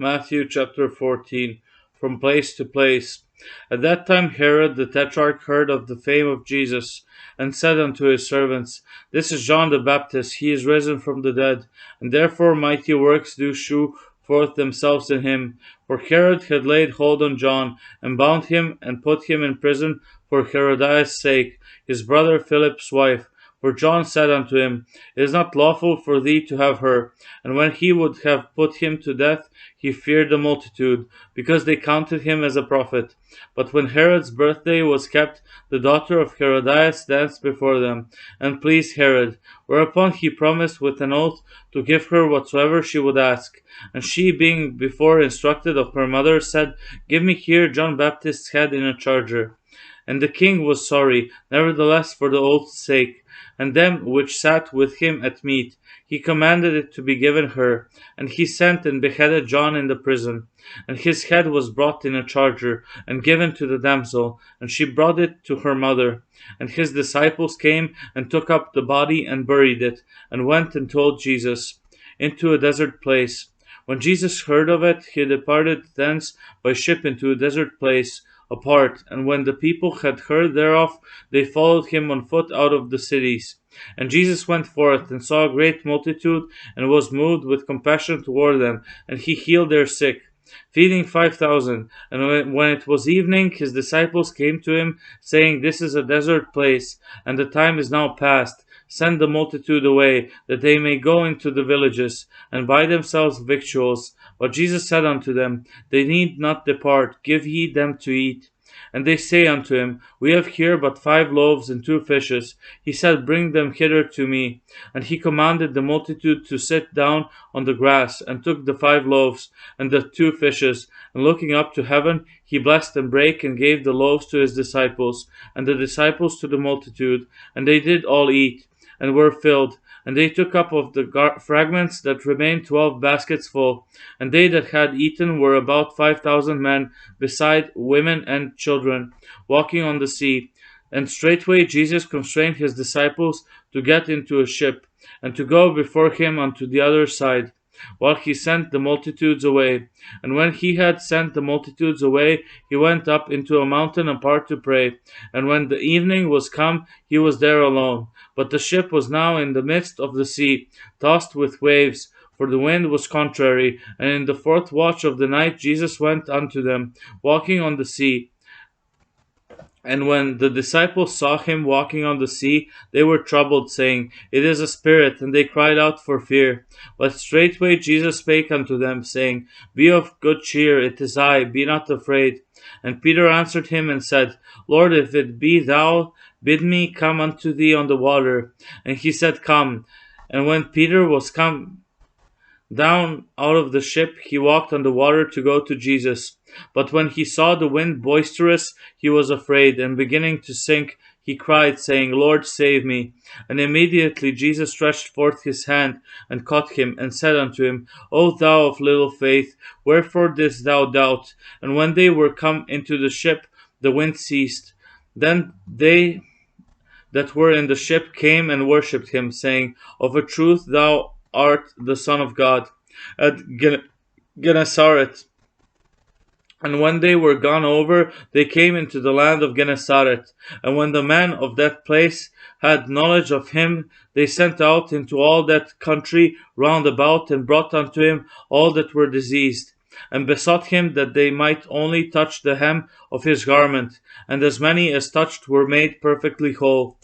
Matthew chapter 14. From place to place. At that time Herod the Tetrarch heard of the fame of Jesus, and said unto his servants, This is John the Baptist, he is risen from the dead, and therefore mighty works do shew forth themselves in him. For Herod had laid hold on John, and bound him, and put him in prison for Herodias' sake, his brother Philip's wife. For John said unto him, It is not lawful for thee to have her. And when he would have put him to death, he feared the multitude, because they counted him as a prophet. But when Herod's birthday was kept, the daughter of Herodias danced before them, and pleased Herod. Whereupon he promised with an oath to give her whatsoever she would ask. And she, being before instructed of her mother, said, Give me here John Baptist's head in a charger. And the king was sorry, nevertheless, for the oath's sake. And them which sat with him at meat, he commanded it to be given her. And he sent and beheaded John in the prison. And his head was brought in a charger, and given to the damsel, and she brought it to her mother. And his disciples came, and took up the body, and buried it, and went and told Jesus, into a desert place. When Jesus heard of it, he departed thence by ship into a desert place, apart, and when the people had heard thereof, they followed him on foot out of the cities. And Jesus went forth, and saw a great multitude, and was moved with compassion toward them, and he healed their sick, feeding 5,000. And when it was evening, his disciples came to him, saying, This is a desert place, and the time is now past. Send the multitude away, that they may go into the villages, and buy themselves victuals. But Jesus said unto them, They need not depart, give ye them to eat. And they say unto him, We have here but 5 loaves and 2 fishes. He said, Bring them hither to me. And he commanded the multitude to sit down on the grass, and took the 5 loaves and the 2 fishes, and looking up to heaven, he blessed and brake, and gave the loaves to his disciples, and the disciples to the multitude. And they did all eat, and were filled. And they took up of the fragments that remained 12 baskets full. And they that had eaten were about 5,000 men, beside women and children, walking on the sea. And straightway Jesus constrained his disciples to get into a ship, and to go before him unto the other side, while he sent the multitudes away. And when he had sent the multitudes away, he went up into a mountain apart to pray. And when the evening was come, he was there alone. But the ship was now in the midst of the sea, tossed with waves, for the wind was contrary. And in the 4th watch of the night Jesus went unto them, walking on the sea. And when the disciples saw him walking on the sea, they were troubled, saying, It is a spirit, and they cried out for fear. But straightway Jesus spake unto them, saying, Be of good cheer, it is I, be not afraid. And Peter answered him and said, Lord, if it be thou, bid me come unto thee on the water. And he said, Come. And when Peter was come down out of the ship, he walked on the water to go to Jesus. But when he saw the wind boisterous, he was afraid, and beginning to sink, he cried, saying, Lord, save me. And immediately Jesus stretched forth his hand, and caught him, and said unto him, O thou of little faith, wherefore didst thou doubt? And when they were come into the ship, the wind ceased. Then they that were in the ship came and worshipped him, saying, Of a truth thou art the Son of God. At Gennesaret. And when they were gone over, they came into the land of Gennesaret. And when the men of that place had knowledge of him, they sent out into all that country round about, and brought unto him all that were diseased, and besought him that they might only touch the hem of his garment. And as many as touched were made perfectly whole.